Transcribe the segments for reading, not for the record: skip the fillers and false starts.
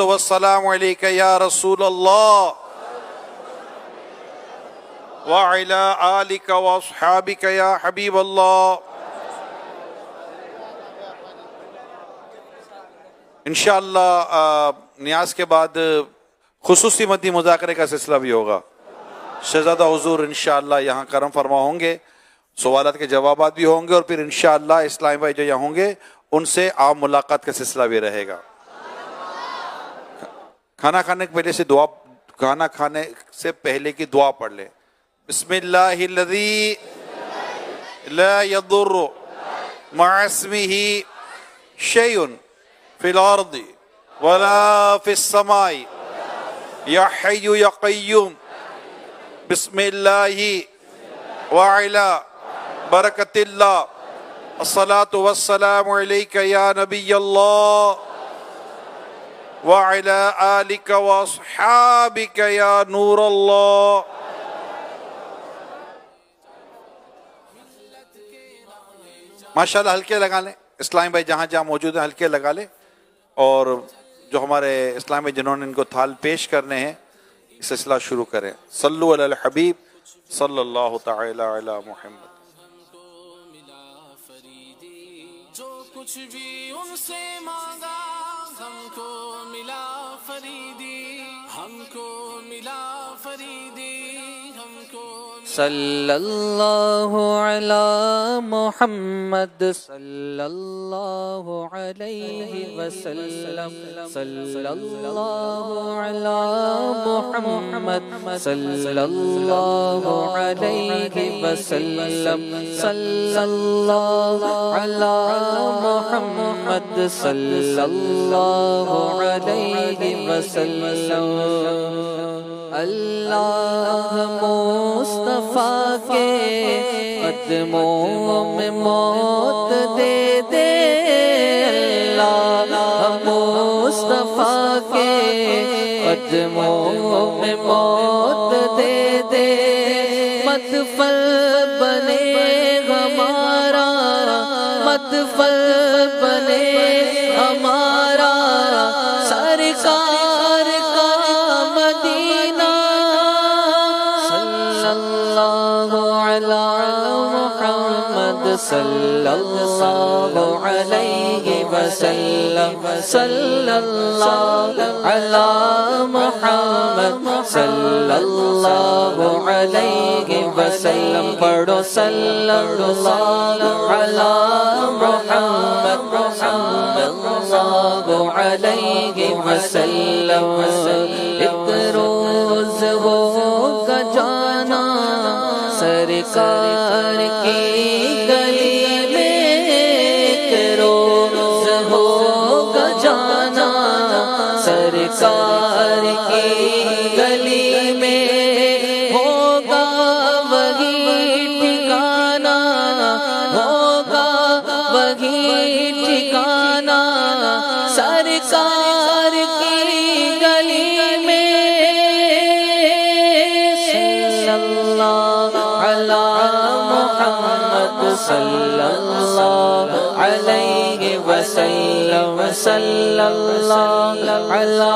والسلام علیک یا رسول اللہ وعلی آلک واصحابک یا حبیب اللہ۔ انشاءاللہ نیاز کے بعد خصوصی مدنی مذاکرے کا سلسلہ بھی ہوگا۔ شہزادہ حضور انشاءاللہ یہاں کرم فرما ہوں گے، سوالات کے جوابات بھی ہوں گے، اور پھر انشاءاللہ اسلامی بھائی جو یہاں ہوں گے ان سے عام ملاقات کا سلسلہ بھی رہے گا۔ کھانا کھانے سے پہلے کی دعا پڑھ لیں۔ بسم اللہ الذی لا یضر مع اسمہ شیء فی الارض ولا فی السماء یا حی یا قیوم بسم اللہ وعلی برکت اللہ الصلاة والسلام علیک یا نبی اللہ وعلی آلک واصحابک یا نور اللہ۔ ماشاءاللہ ہلکے لگا لیں، اسلامی بھائی جہاں جہاں موجود ہیں ہلکے لگا لیں، اور جو ہمارے اسلامی بھائی جنہوں نے ان کو تھال پیش کرنے ہیں سلسلہ شروع کریں۔ صلو علی الحبیب صلی اللہ تعالی علی محمد۔ جو کچھ بھی ان سے مانگا ہم کو ملا فریدی، ہم کو ملا فریدی، ہم کو صلی اللہ علی محمد صلی اللہ علیہ وسلم، صلی اللہ علی محمد صلی اللہ علیہ وسلم، صلی اللہ علی محمد صلی اللہ علیہ وسلم۔ اللہ مصطفیٰ کے قدموں میں موت دے دے، اللہ مصطفیٰ کے قدموں میں موت دے دے، مدفن بنے ہمارا، مدفن بنے ہمارا، سرکار کا مدینہ، صلی اللہ علی محمد صلی اللہ علیہ وسلم، صلی اللہ علی محمد صلی اللہ علیہ وسلم، پڑھو صلی اللہ علی محمد صلی اللہ علیہ وسلم۔ ایک روز ہوگا جانا سرکار کی گلی میں، ایک روز ہوگا جانا سرکار کی گلی میں، ہوگا وہی ٹھکانا، ہوگا وہی ٹھکانا سرکار کی گلی میں، صلی اللہ علی محمد صلی اللہ علیہ وسلم، صلی اللہ علی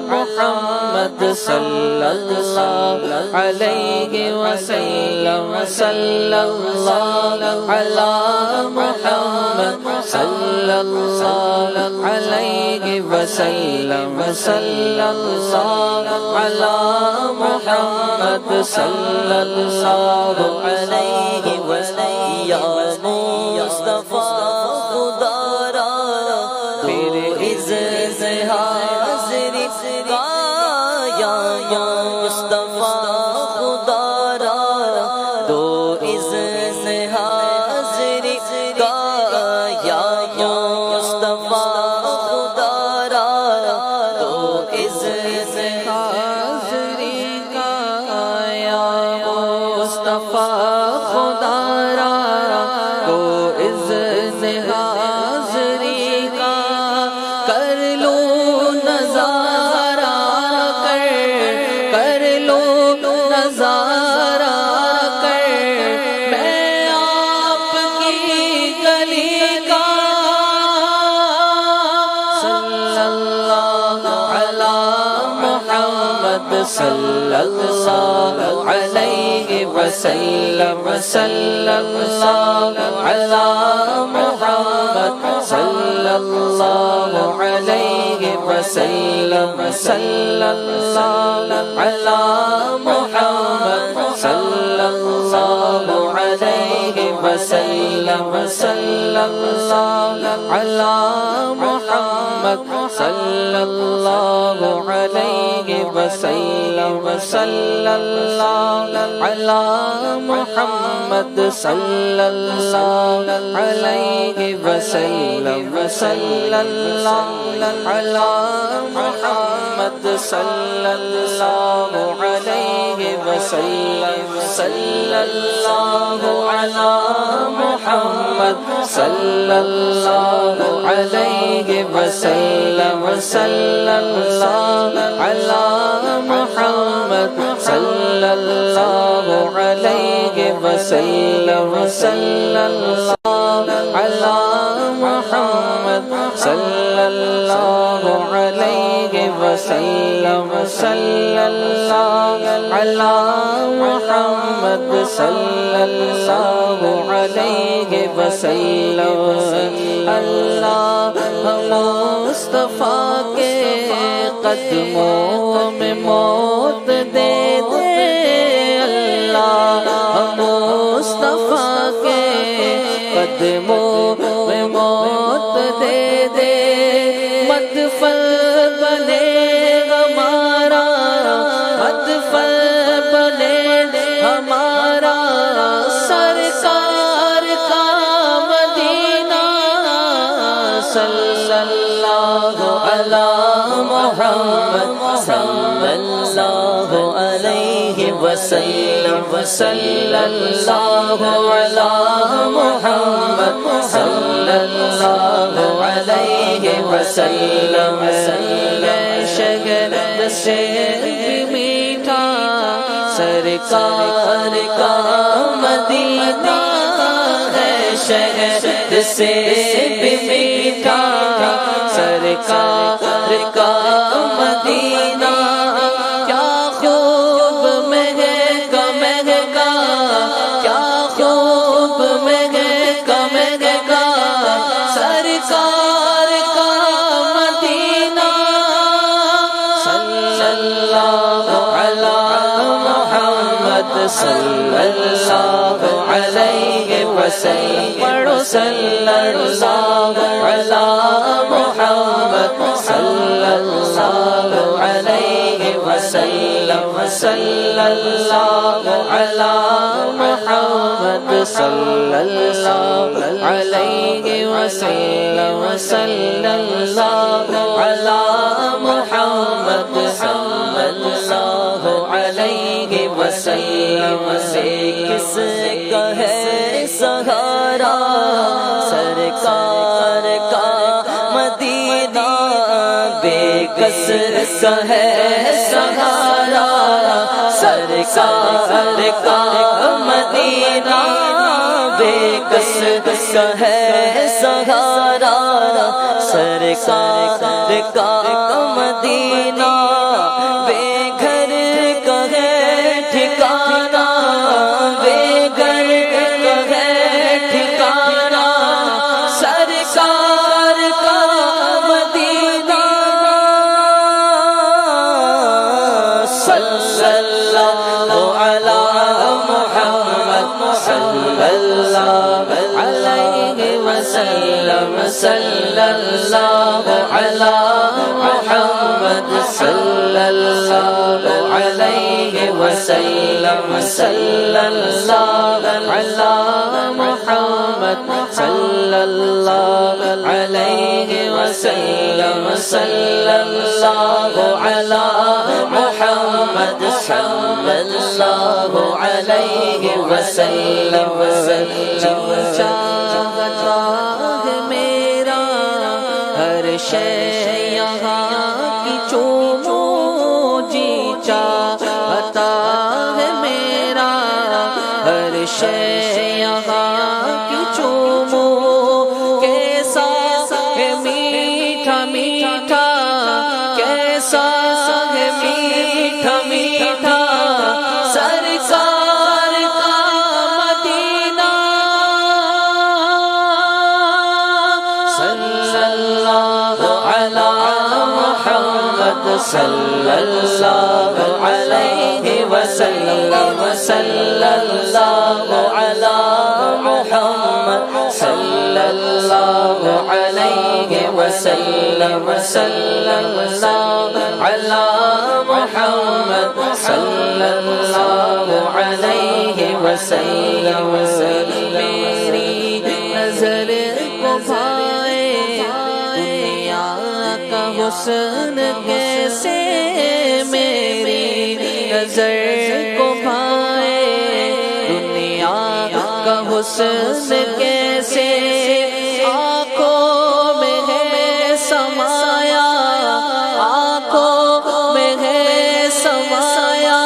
محمد صلی اللہ علیہ وسلم، صلی اللہ علی محمد صلی اللہ علیہ وسلم، صلی اللہ علی محمد صلی اللہ علیہ وسلم۔ یا مصطفیٰ خدا را پھر عزت حاضری کا، یا مصطفیٰ خدا را دو عزت حاضری کا، یا مصطفیٰ خدا را دو عزت حاضری کا، یا مصطفیٰ خدا را دو عزت حاضری کا، کر لو نظارہ کر لو نظارہ کر، میں آپ کی گلی کا، صلی اللہ محمد صلی اللہ علیہ وسلم صلی اللہ علی محمد صلی اللہ علیہ وسلم صلی اللہ علی محمد صلی اللہ علیہ وسلم صلی اللہ علی محمد صلی اللہ علیہ وسلم صلی اللہ علی محمد صلی اللہ علیہ وسلم صلی اللہ علی محمد صلی اللہ علیہ وسلم صلی اللہ علی محمد صلی اللہ علیہ وسلم صلی اللہ علی محمد صلی اللہ علیہ وسلم صلی اللہ علی محمد صلی اللہ علیہ وسلم صلی اللہ علی محمد صلی اللہ علیہ وسلم اللہ مصطفیٰ کے قدموں میں موت دے دے اللہ مصطفیٰ کے قدموں میں موت دے دے مدفن بنے ہمارا مدفن بنے ہمارا سرکار کا مدینہ صلی اللہ علی محمد صلی اللہ علیہ وسلم صلی اللہ علی محمد صلی اللہ علیہ وسلم شہر سے بھی میٹھا سرکار کا مدینہ ہے شہر سے بھی میٹھا سرکار کا مدینہ کیا خوب مہنگا مہنگا کیا خوب مہنگا مہنگا سرکار کا مدینہ صلی اللہ علی محمد صلی اللہ علیہ وسلم پڑھو صلی اللہ علی محمد صلی اللہ علیہ وسلم صلی اللہ علی محمد صلی اللہ علیہ وسلم صلی اللہ علی محمد صلی اللہ علیہ وسلم سے کس کا ہے سہارا سرکار کا مدینہ بے کس کا ہے سہارا سرکار کا مدینہ بے کس کا ہے سہارا سرکار کا مدینہ بے گھر کا ہے ٹھکانہ بے گھر کا ہے ٹھکانہ سرکار کا مدینہ صلی اللہ علی محمد صلی اللہ علیہ وسلم صلی اللہ علی محمد صلی اللہ علیہ وسلم صلی اللہ علی محمد صلی اللہ علیہ وسلم صلی اللہ علی محمد صلی اللہ علیہ وسلم چاہتا ہے میرا ہر شے یہاں کی چوموں جی چاہتا ہے میرا ہر شے یہاں کی چوموں کیسا ہے میٹھا میٹھا کیسا سنگ میٹھا میٹھا سرکار کا مدینہ صلی اللہ علی محمد صلی اللہ علیہ وسلم صلی اللہ علی محمد صلی اللہ علیہ وسلم صلی اللہ علی محمد صلی اللہ علیہ وسلم میری نظر کو بھائے دنیا کا حسن کیسے میری نظر کو بھائے دنیا کا حسن کیسے آنکھوں میں ہے سمایا آنکھوں میں ہے سمایا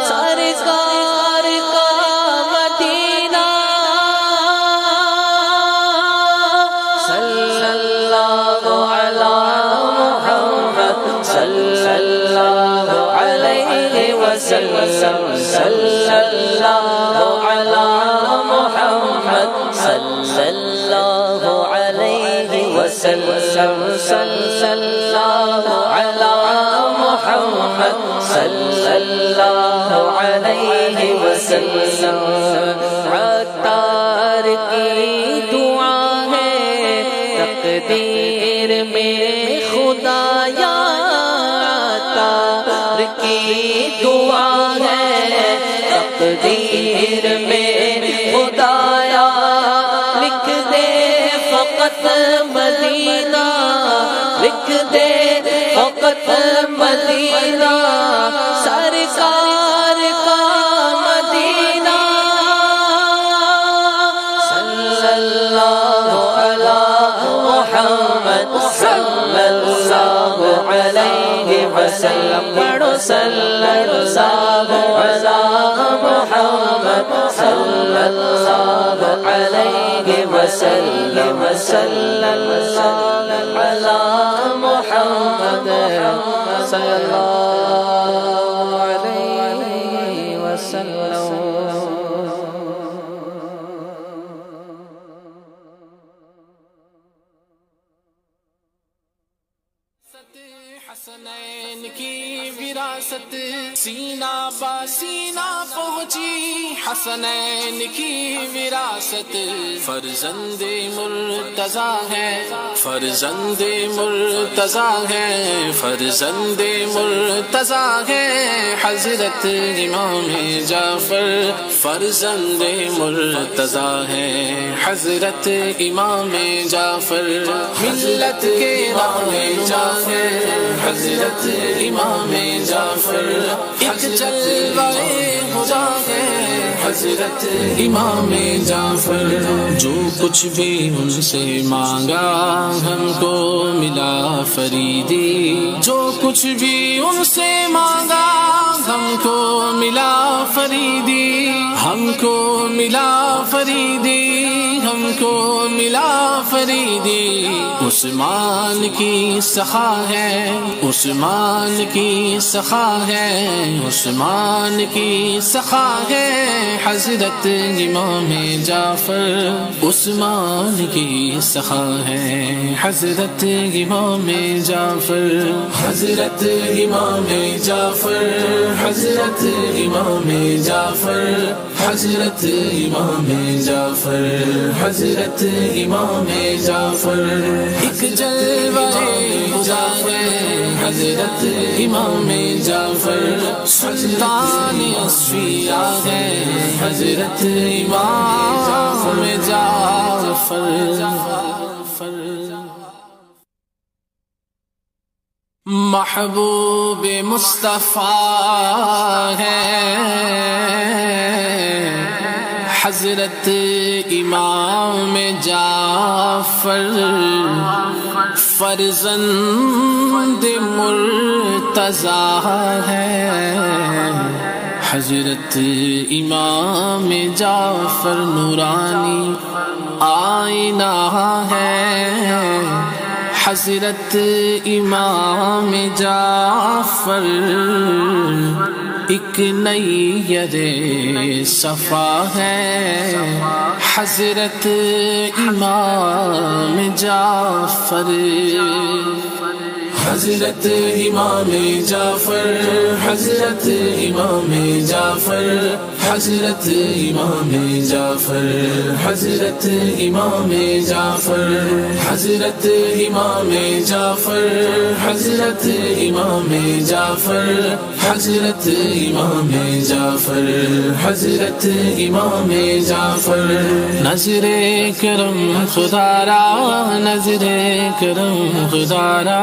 سرکار کا مدینہ صلی اللہ علی محمد صلی اللہ علیہ وسلم صلی اللہ علی محمد صلی اللہ علیہ وسلم صلی اللہ علی محمد صلی اللہ علیہ وسلم عطار کی دعا ہے تقدیر میں خدایا عطار کی دعا ہے تقدیر میں خدایا لکھ دے فقط مدینہ لکھ دے فقط مدینہ سرکار کا مدینہ صلی اللہ علی محمد صلی اللہ علیہ وسلم پڑھو صلی اللہ علی محمد صلی اللہ علیہ وسلم صلی اللہ علی محمد صلی اللہ علیہ وسلم حسنین کی وراثت سینہ با سینہ پہنچی حسنین کی وراثت فرزند مرتضیٰ ہے فرزند مرتضیٰ ہے فرزند مرتضیٰ ہے حضرت امام جعفر فرزند مرتضیٰ ہے حضرت امام جعفر ملت کے رہنما ہے حضرت امام جعفر ایک جلوہ خدا ہے حضرت امام جعفر جو کچھ بھی ان سے مانگا ہم کو ملا فریدی جو کچھ بھی ان سے مانگا ہم کو ملا فریدی ہم کو ملا فریدی ہم کو ملا فریدی عثمان کی سخا ہے عثمان کی سخا ہے عثمان کی سخا ہے حضرت امام جعفر عثمان کی سخا ہے حضرت امام جعفر حضرت امام جعفر حضرت امام جعفر حضرت امام جعفر حضرت امام جعفر ایک جلوہ خدا ہے حضرت امام جعفر سلطان اصفیاء ہے حضرت امام جعفر محبوب مصطفیٰ ہے حضرت امام جعفر فرزند مرتضیٰ ہے حضرت امام جعفر نورانی آئینہ ہے حضرت امام جعفر ایک نیر صفا ہے، حضرت امام جعفر، حضرت امام جعفر، حضرت امام جعفر، حضرت امام جعفر، حضرت امام جعفر، حضرت امام جعفر، حضرت امام جعفر، حضرت امام جعفر، حضرت امام جعفر، نظر کرم خدا را، نظر کرم خدا را،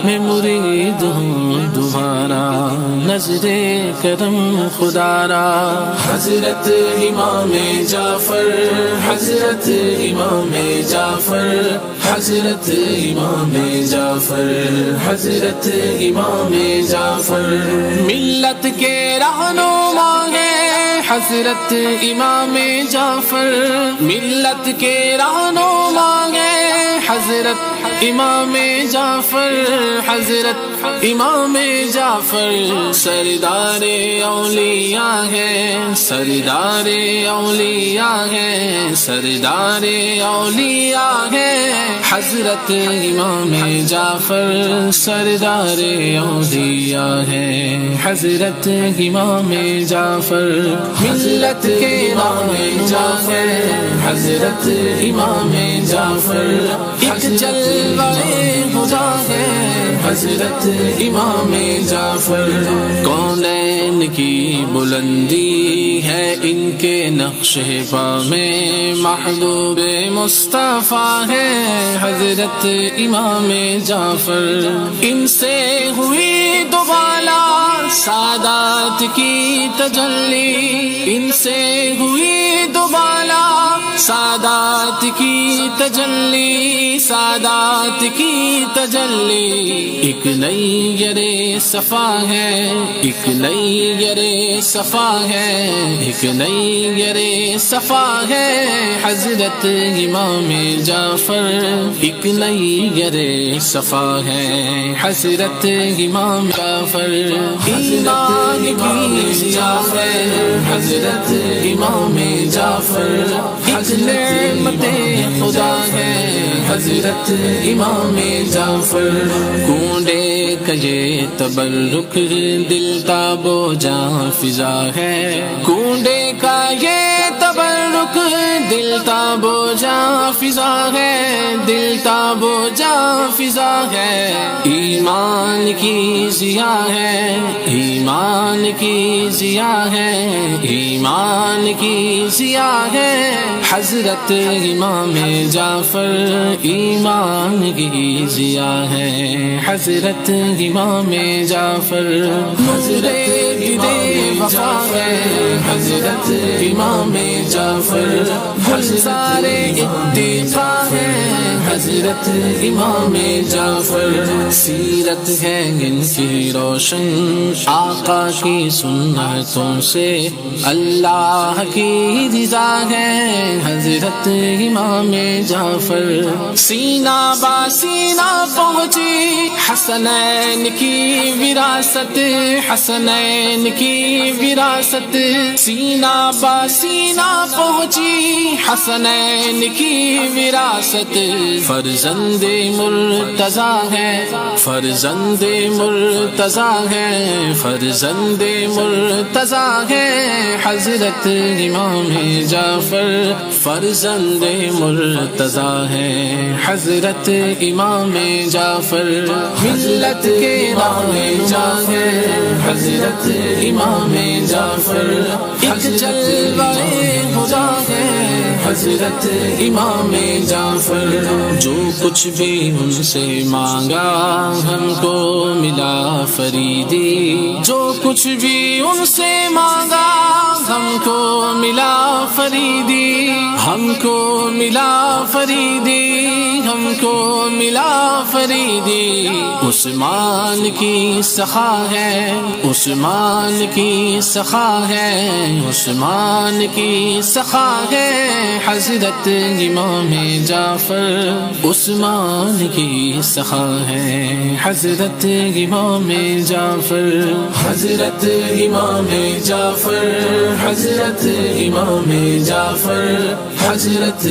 میں مرید ہوں دوبارہ، نظر کرم خدا را، حضرت امام جعفر، حضرت امام جعفر، حضرت امام جعفر، حضرت امام جعفر، ملت کے رہنما ہیں حضرت امام جعفر، ملت کے رہنما ہیں حضرت امام جعفر، حضرت امام جعفر، سردار اولیاء ہے، سردار اولیاء ہے، سردار اولیاء ہے، حضرت امام جعفر، سردار اولیاء ہے، حضرت امام جعفر، ملت کے امام جعفر، حضرت امام جعفر، ایک جلوہ خدا ہے حضرت امام جعفر، کونین کی بلندی ہے ان کے نقش پا میں، محبوب مصطفیٰ ہے حضرت امام جعفر، ان سے ہوئی دوبالا سادات کی تجلی، ان سے ہوئی دوبالا سادات کی تجلی، سادات کی تجلی، ایک نئی یر صفا ہے، ایک نئی یر صفا ہے، ایک نئی یر صفا ہے، حضرت امام جعفر، ایک نئی یر صفا ہے، حضرت امام جعفر، ایمان کی جعفر، حضرت امام جعفر، ایک نعمت خدا ہے حضرت امام جعفر، کونڈے کا یہ تبرک دل تاب و جاں فضا ہے، کونڈے کا یہ تبرک دل تاب و جاں فضا ہے، دل تاب و جاں فضا ہے، ایمان کی ضیا ہے، ایمان کی ضیا ہے، ایمان کی ضیا ہے، حضرت امام جعفر، ایمان کی ضیا ہے، حضرت امام جعفر، حضرت امام جعفر، حضرت امام جعفر، گلزار اتقا ہے حضرت امام جعفر، سیرت ہے ان کی روشن، آقا کی سنتوں سے اللہ کی رضا ہے حضرت امام جعفر، سینہ با سینہ پہنچی حسنین کی وراثت، حسنین کی وراثت، سینہ با سینہ پہنچی حسنین کی وراثت، فرزند مرتضیٰ ہے، فرزند مرتضیٰ ہے، فرزند مرتضیٰ ہے، حضرت امام جعفر، فرزند مرتضیٰ ہے، حضرت امام جعفر، ملت کے امام جعفر، حضرت امام جعفر، ایک جلوہ خدا ہے حضرت امام جعفر، جو کچھ بھی ان سے مانگا ہم کو ملا فریدی، جو کچھ بھی ان سے مانگا ہم کو ملا فریدی، ہم کو ملا فریدی، ہم کو ملا فریدی، عثمان کی سخا ہے، عثمان کی سخا ہے، عثمان کی سخا ہے، حضرت امام جعفر، عثمان کی سخا ہے، حضرت امام جعفر، حضرت امام جعفر، حضرت امام جعفر، حضرت